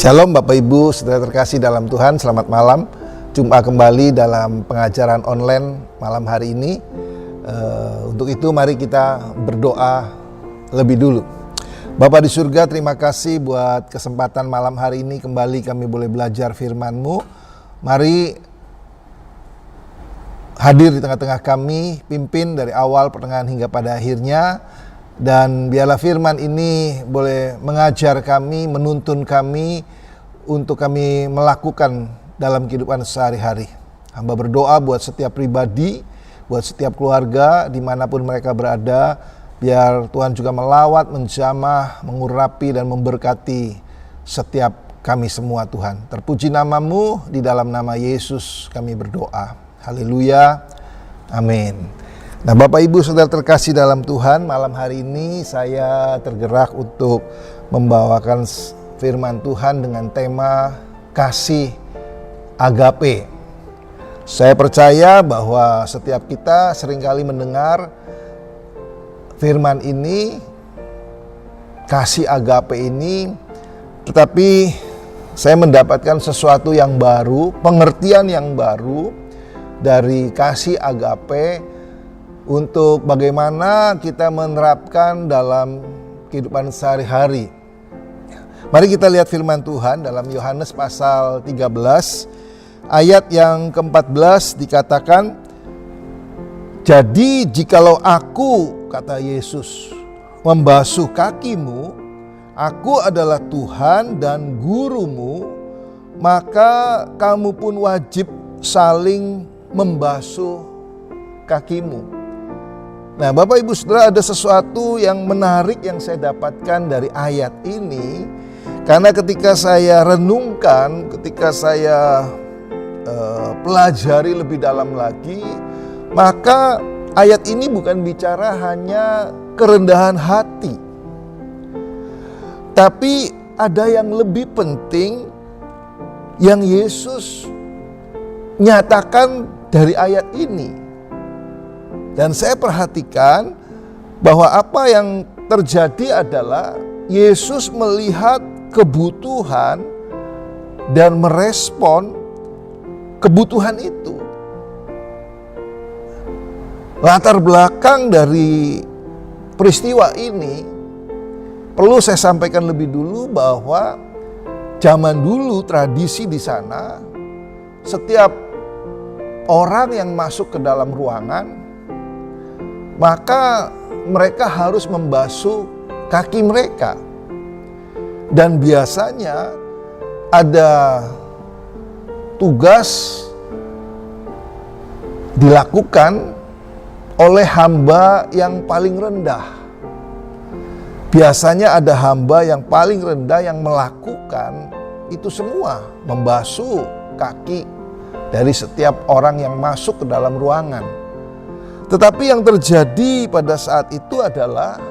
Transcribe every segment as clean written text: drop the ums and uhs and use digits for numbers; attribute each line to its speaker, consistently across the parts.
Speaker 1: Shalom Bapak Ibu, saudara terkasih dalam Tuhan, selamat malam. Jumpa kembali dalam pengajaran online malam hari ini. Untuk itu mari kita berdoa lebih dulu. Bapa di surga, terima kasih buat kesempatan malam hari ini kembali kami boleh belajar firman-Mu. Mari hadir di tengah-tengah kami, pimpin dari awal, pertengahan hingga pada akhirnya. Dan biarlah firman ini boleh mengajar kami, menuntun kami untuk kami melakukan dalam kehidupan sehari-hari. Hamba berdoa buat setiap pribadi, buat setiap keluarga dimanapun mereka berada. Biar Tuhan juga melawat, menjamah, mengurapi dan memberkati setiap kami semua Tuhan. Terpuji nama-Mu, di dalam nama Yesus kami berdoa. Haleluya, amin. Nah Bapak Ibu saudara terkasih dalam Tuhan, malam hari ini saya tergerak untuk membawakan firman Tuhan dengan tema kasih agape. Saya percaya bahwa setiap kita seringkali mendengar firman ini, kasih agape ini, tetapi saya mendapatkan sesuatu yang baru, pengertian yang baru dari kasih agape untuk bagaimana kita menerapkan dalam kehidupan sehari-hari. Mari kita lihat firman Tuhan dalam Yohanes pasal 13 ayat yang ke-14 dikatakan, "Jadi jikalau aku," kata Yesus, "membasuh kakimu, aku adalah Tuhan dan gurumu, maka kamu pun wajib saling membasuh kakimu." Nah Bapak Ibu Saudara, ada sesuatu yang menarik yang saya dapatkan dari ayat ini. Karena ketika saya renungkan, ketika saya pelajari lebih dalam lagi, maka ayat ini bukan bicara hanya kerendahan hati, tapi ada yang lebih penting yang Yesus nyatakan dari ayat ini. Dan saya perhatikan bahwa apa yang terjadi adalah Yesus melihat kebutuhan dan merespon kebutuhan itu. Latar belakang dari peristiwa ini perlu saya sampaikan lebih dulu bahwa zaman dulu tradisi di sana, setiap orang yang masuk ke dalam ruangan maka mereka harus membasuh kaki mereka. Dan biasanya ada tugas dilakukan oleh hamba yang paling rendah. Biasanya ada hamba yang paling rendah yang melakukan itu semua, membasuh kaki dari setiap orang yang masuk ke dalam ruangan. Tetapi yang terjadi pada saat itu adalah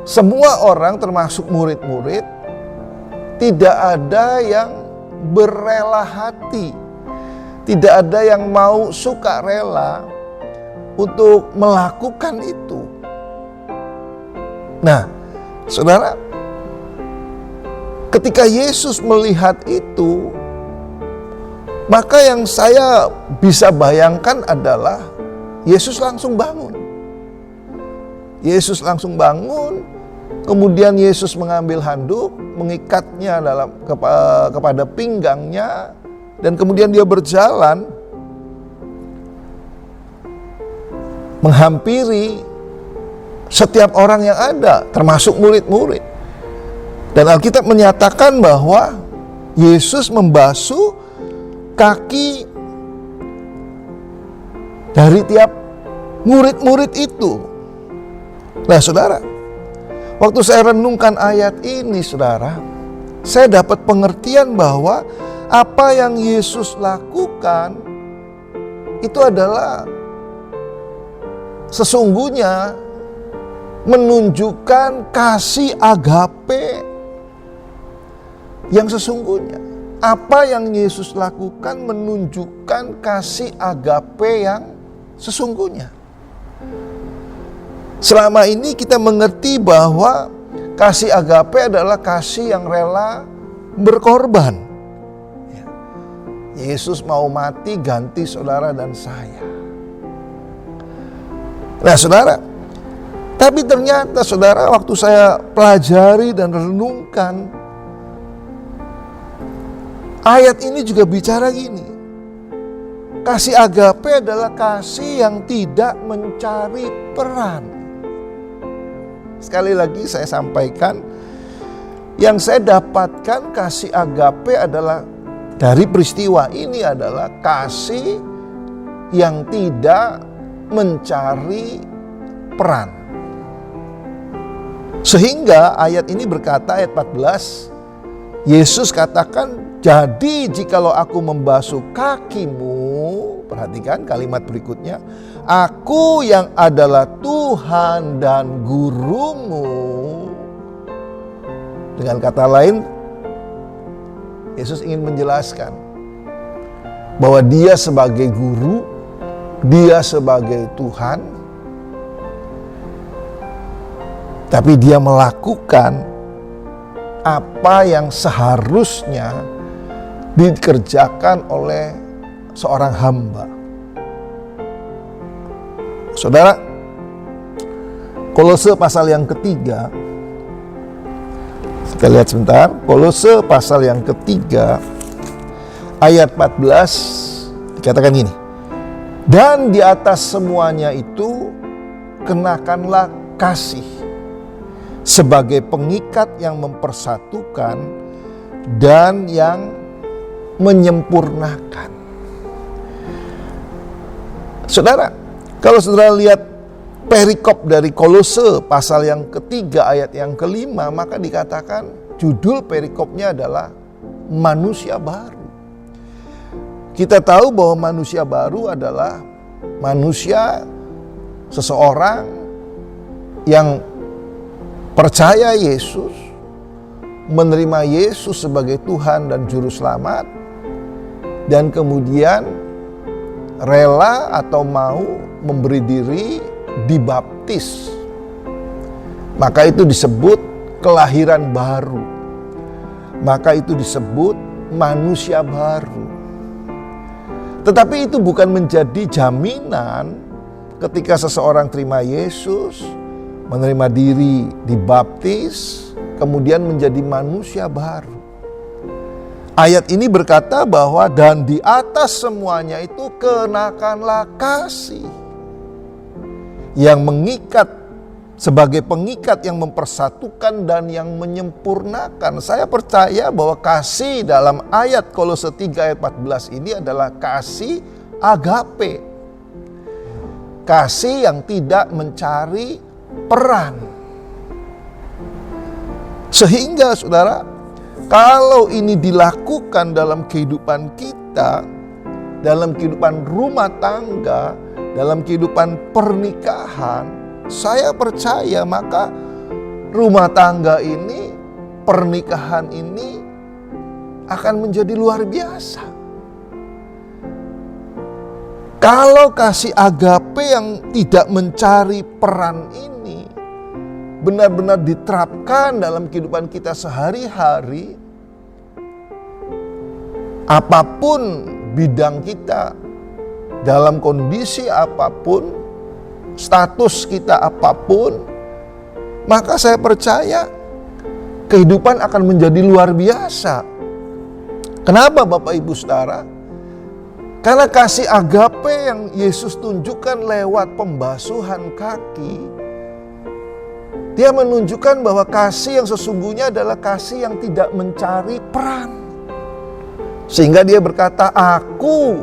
Speaker 1: semua orang termasuk murid-murid tidak ada yang berrela hati, tidak ada yang mau sukarela untuk melakukan itu. Nah, saudara, ketika Yesus melihat itu, maka yang saya bisa bayangkan adalah Yesus langsung bangun. Yesus langsung bangun, kemudian Yesus mengambil handuk, mengikatnya kepada pinggangnya, dan kemudian dia berjalan menghampiri setiap orang yang ada, termasuk murid-murid. Dan Alkitab menyatakan bahwa Yesus membasuh kaki dari tiap murid-murid itu. Nah saudara, waktu saya renungkan ayat ini saudara, saya dapat pengertian bahwa apa yang Yesus lakukan itu adalah sesungguhnya menunjukkan kasih agape yang sesungguhnya. Apa yang Yesus lakukan menunjukkan kasih agape yang sesungguhnya. Selama ini kita mengerti bahwa kasih agape adalah kasih yang rela berkorban. Yesus mau mati ganti saudara dan saya. Nah saudara, tapi ternyata saudara, waktu saya pelajari dan renungkan, ayat ini juga bicara gini. Kasih agape adalah kasih yang tidak mencari peran. Sekali lagi saya sampaikan, yang saya dapatkan kasih agape adalah dari peristiwa ini adalah kasih yang tidak mencari peran. Sehingga ayat ini berkata, ayat 14, Yesus katakan, jadi jikalau aku membasuh kakimu, perhatikan kalimat berikutnya, aku yang adalah Tuhan dan gurumu. Dengan kata lain, Yesus ingin menjelaskan bahwa dia sebagai guru, dia sebagai Tuhan, tapi dia melakukan apa yang seharusnya dikerjakan oleh seorang hamba. Saudara, Kolose pasal yang ketiga, kita lihat sebentar, Kolose pasal yang ketiga, ayat 14, dikatakan gini, dan di atas semuanya itu, kenakanlah kasih, sebagai pengikat yang mempersatukan dan yang menyempurnakan. Saudara, kalau saudara lihat perikop dari Kolose pasal yang ketiga ayat yang kelima, maka dikatakan judul perikopnya adalah manusia baru. Kita tahu bahwa manusia baru adalah manusia, seseorang yang percaya Yesus, menerima Yesus sebagai Tuhan dan Juru Selamat, dan kemudian rela atau mau memberi diri dibaptis. Maka itu disebut kelahiran baru. Maka itu disebut manusia baru. Tetapi itu bukan menjadi jaminan ketika seseorang terima Yesus, menerima diri dibaptis, kemudian menjadi manusia baru. Ayat ini berkata bahwa dan di atas semuanya itu kenakanlah kasih yang mengikat, sebagai pengikat yang mempersatukan dan yang menyempurnakan. Saya percaya bahwa kasih dalam ayat Kolose 3 ayat 14 ini adalah kasih agape. Kasih yang tidak mencari peran. Sehingga saudara, kalau ini dilakukan dalam kehidupan kita, dalam kehidupan rumah tangga, dalam kehidupan pernikahan, saya percaya maka rumah tangga ini, pernikahan ini akan menjadi luar biasa. Kalau kasih agape yang tidak mencari peran ini benar-benar diterapkan dalam kehidupan kita sehari-hari, apapun bidang kita, dalam kondisi apapun, status kita apapun, maka saya percaya kehidupan akan menjadi luar biasa. Kenapa Bapak Ibu Saudara? Karena kasih agape yang Yesus tunjukkan lewat pembasuhan kaki, Dia menunjukkan bahwa kasih yang sesungguhnya adalah kasih yang tidak mencari peran. Sehingga Dia berkata, aku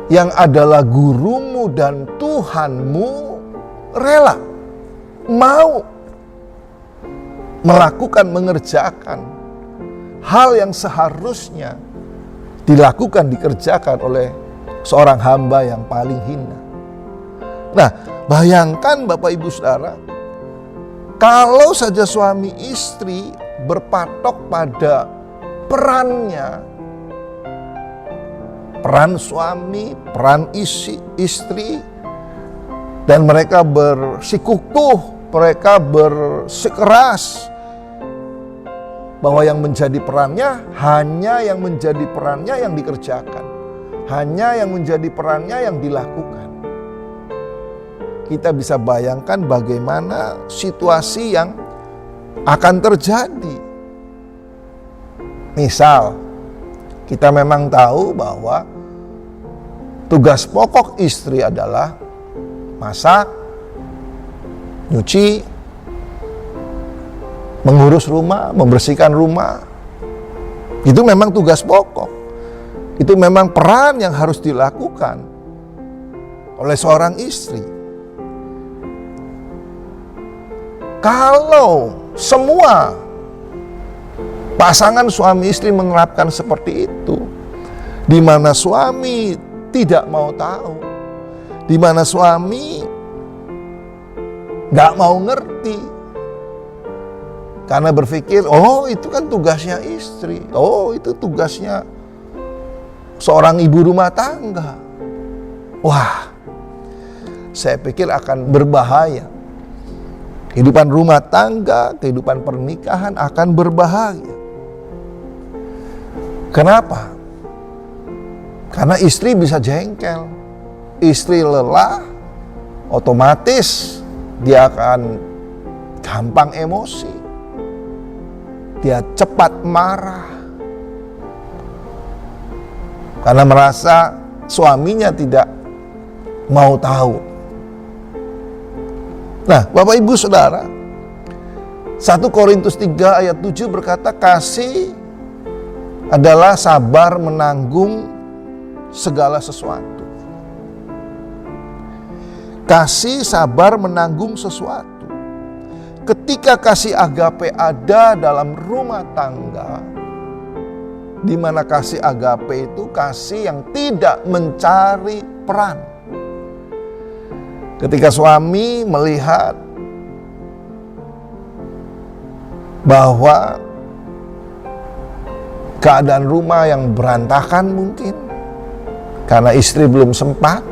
Speaker 1: yang adalah gurumu dan Tuhanmu rela, mau melakukan, mengerjakan hal yang seharusnya dilakukan, dikerjakan oleh seorang hamba yang paling hina. Nah, bayangkan Bapak Ibu Saudara, kalau saja suami istri berpatok pada perannya, peran suami, peran istri, dan mereka bersikukuh, mereka bersikeras bahwa yang menjadi perannya hanya yang menjadi perannya yang dikerjakan, hanya yang menjadi perannya yang dilakukan. Kita bisa bayangkan bagaimana situasi yang akan terjadi. Misal, kita memang tahu bahwa tugas pokok istri adalah masak, nyuci, mengurus rumah, membersihkan rumah. Itu memang tugas pokok. Itu memang peran yang harus dilakukan oleh seorang istri. Kalau semua pasangan suami istri menerapkan seperti itu, di mana suami tidak mau tahu, di mana suami gak mau ngerti, karena berpikir, oh itu kan tugasnya istri, oh itu tugasnya seorang ibu rumah tangga. Wah, saya pikir akan berbahaya. Kehidupan rumah tangga, kehidupan pernikahan akan berbahaya. Kenapa? Karena istri bisa jengkel, istri lelah, otomatis dia akan gampang emosi, dia cepat marah, karena merasa suaminya tidak mau tahu. Nah, Bapak Ibu Saudara, 1 Korintus 3 ayat 7 berkata, kasih adalah sabar menanggung segala sesuatu. Kasih sabar menanggung sesuatu. Ketika kasih agape ada dalam rumah tangga, di mana kasih agape itu kasih yang tidak mencari peran. Ketika suami melihat bahwa keadaan rumah yang berantakan mungkin, karena istri belum sempat,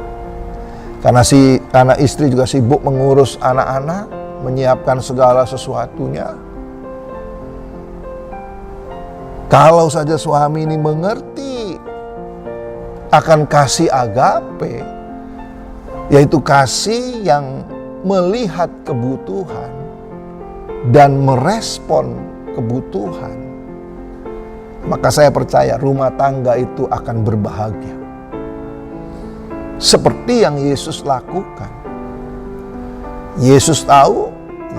Speaker 1: karena istri juga sibuk mengurus anak-anak, menyiapkan segala sesuatunya. Kalau saja suami ini mengerti akan kasih agape, yaitu kasih yang melihat kebutuhan dan merespon kebutuhan, maka saya percaya rumah tangga itu akan berbahagia. Seperti yang Yesus lakukan. Yesus tahu,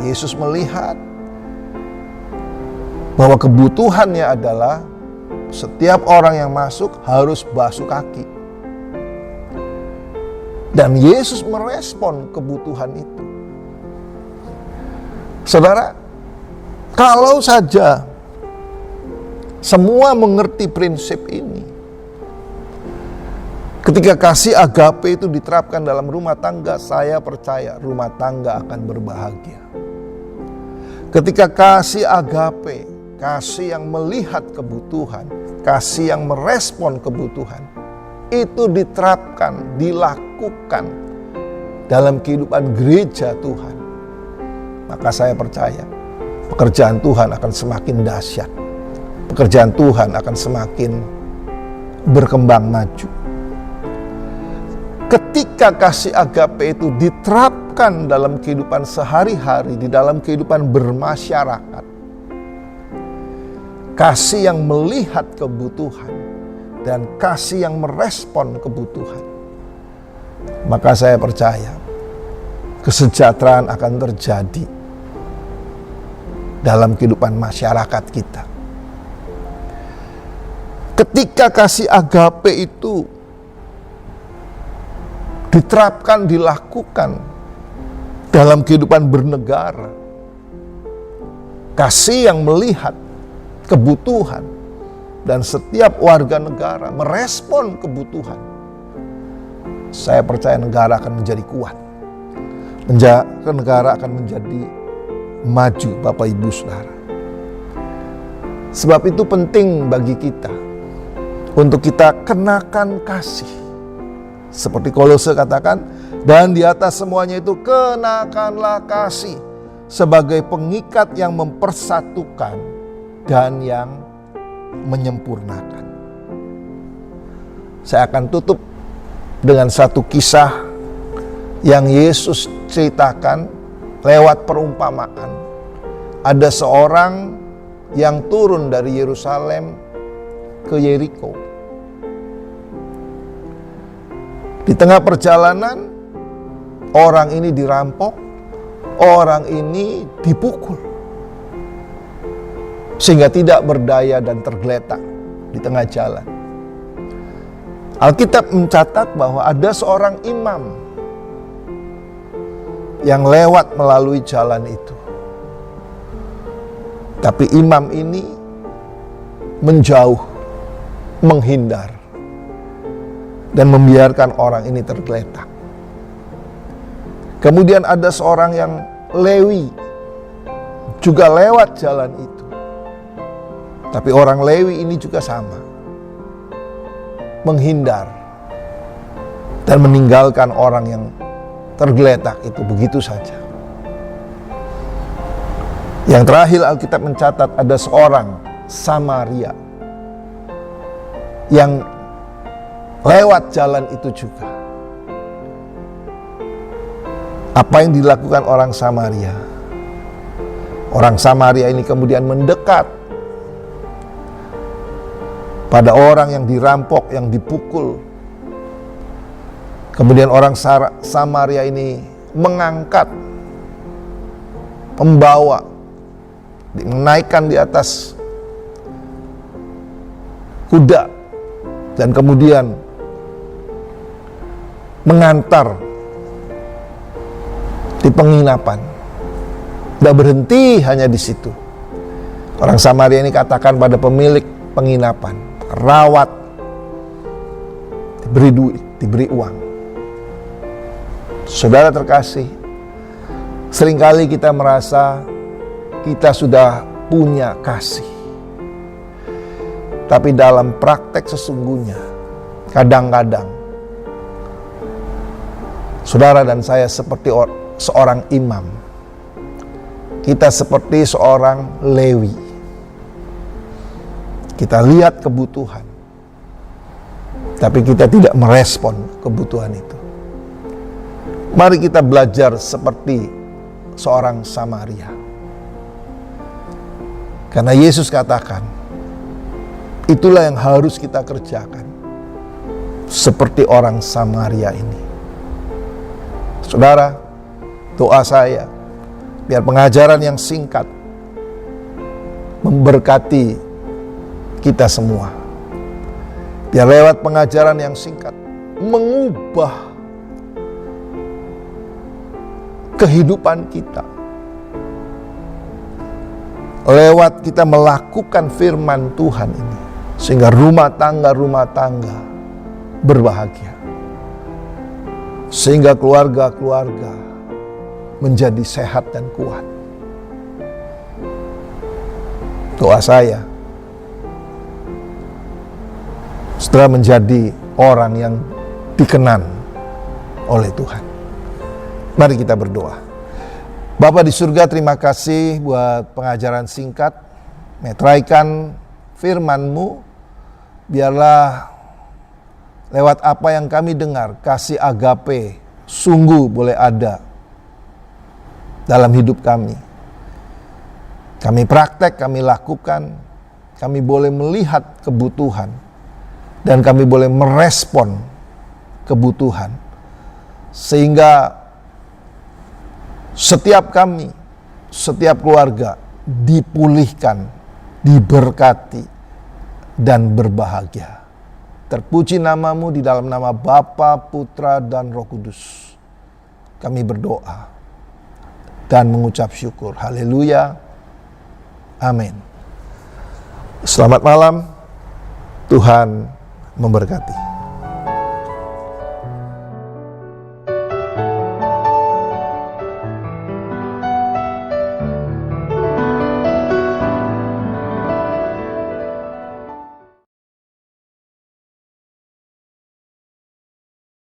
Speaker 1: Yesus melihat bahwa kebutuhannya adalah setiap orang yang masuk harus basuh kaki. Dan Yesus merespon kebutuhan itu. Saudara, kalau saja semua mengerti prinsip ini, ketika kasih agape itu diterapkan dalam rumah tangga, saya percaya rumah tangga akan berbahagia. Ketika kasih agape, kasih yang melihat kebutuhan, kasih yang merespon kebutuhan, itu diterapkan, dilakukan dalam kehidupan gereja Tuhan, maka saya percaya pekerjaan Tuhan akan semakin dahsyat. Pekerjaan Tuhan akan semakin berkembang maju. Ketika kasih agape itu diterapkan dalam kehidupan sehari-hari, di dalam kehidupan bermasyarakat, kasih yang melihat kebutuhan dan kasih yang merespon kebutuhan, maka saya percaya kesejahteraan akan terjadi dalam kehidupan masyarakat kita. Ketika kasih agape itu diterapkan, dilakukan dalam kehidupan bernegara, kasih yang melihat kebutuhan dan setiap warga negara merespon kebutuhan, saya percaya negara akan menjadi kuat. Negara akan menjadi maju, Bapak Ibu Saudara. Sebab itu penting bagi kita untuk kita kenakan kasih. Seperti Kolose katakan, dan di atas semuanya itu kenakanlah kasih sebagai pengikat yang mempersatukan dan yang menyempurnakan. Saya akan tutup dengan satu kisah yang Yesus ceritakan lewat perumpamaan. Ada seorang yang turun dari Yerusalem ke Yeriko. Di tengah perjalanan, orang ini dirampok, orang ini dipukul, sehingga tidak berdaya dan tergeletak di tengah jalan. Alkitab mencatat bahwa ada seorang imam yang lewat melalui jalan itu. Tapi imam ini menjauh, menghindar, dan membiarkan orang ini tergeletak. Kemudian ada seorang yang Lewi juga lewat jalan itu. Tapi orang Lewi ini juga sama, menghindar dan meninggalkan orang yang tergeletak itu begitu saja. Yang terakhir Alkitab mencatat ada seorang Samaria yang lewat jalan itu juga. Apa yang dilakukan orang Samaria? Orang Samaria ini kemudian mendekat pada orang yang dirampok, yang dipukul. Kemudian orang Samaria ini mengangkat, membawa, menaikkan di atas kuda, dan kemudian mengantar di penginapan. Tidak berhenti hanya di situ. Orang Samaria ini katakan pada pemilik penginapan, rawat, diberi duit, diberi uang. Saudara terkasih, seringkali kita merasa kita sudah punya kasih. Tapi dalam praktek sesungguhnya, kadang-kadang saudara dan saya seperti seorang imam. Kita seperti seorang Lewi. Kita lihat kebutuhan, tapi kita tidak merespon kebutuhan itu. Mari kita belajar seperti seorang Samaria. Karena Yesus katakan, itulah yang harus kita kerjakan. Seperti orang Samaria ini. Saudara, doa saya, biar pengajaran yang singkat memberkati kita semua. Biar lewat pengajaran yang singkat mengubah kehidupan kita. Lewat kita melakukan firman Tuhan ini, sehingga rumah tangga berbahagia. Sehingga keluarga-keluarga menjadi sehat dan kuat. Doa saya, setelah menjadi orang yang dikenan oleh Tuhan. Mari kita berdoa. Bapa di surga, terima kasih buat pengajaran singkat. Meteraikan firman-Mu, biarlah lewat apa yang kami dengar, kasih agape sungguh boleh ada dalam hidup kami. Kami praktek, kami lakukan, kami boleh melihat kebutuhan, dan kami boleh merespon kebutuhan. Sehingga setiap kami, setiap keluarga dipulihkan, diberkati, dan berbahagia. Terpuji nama-Mu di dalam nama Bapa, Putra, dan Roh Kudus. Kami berdoa dan mengucap syukur. Haleluya. Amin. Selamat malam. Tuhan memberkati.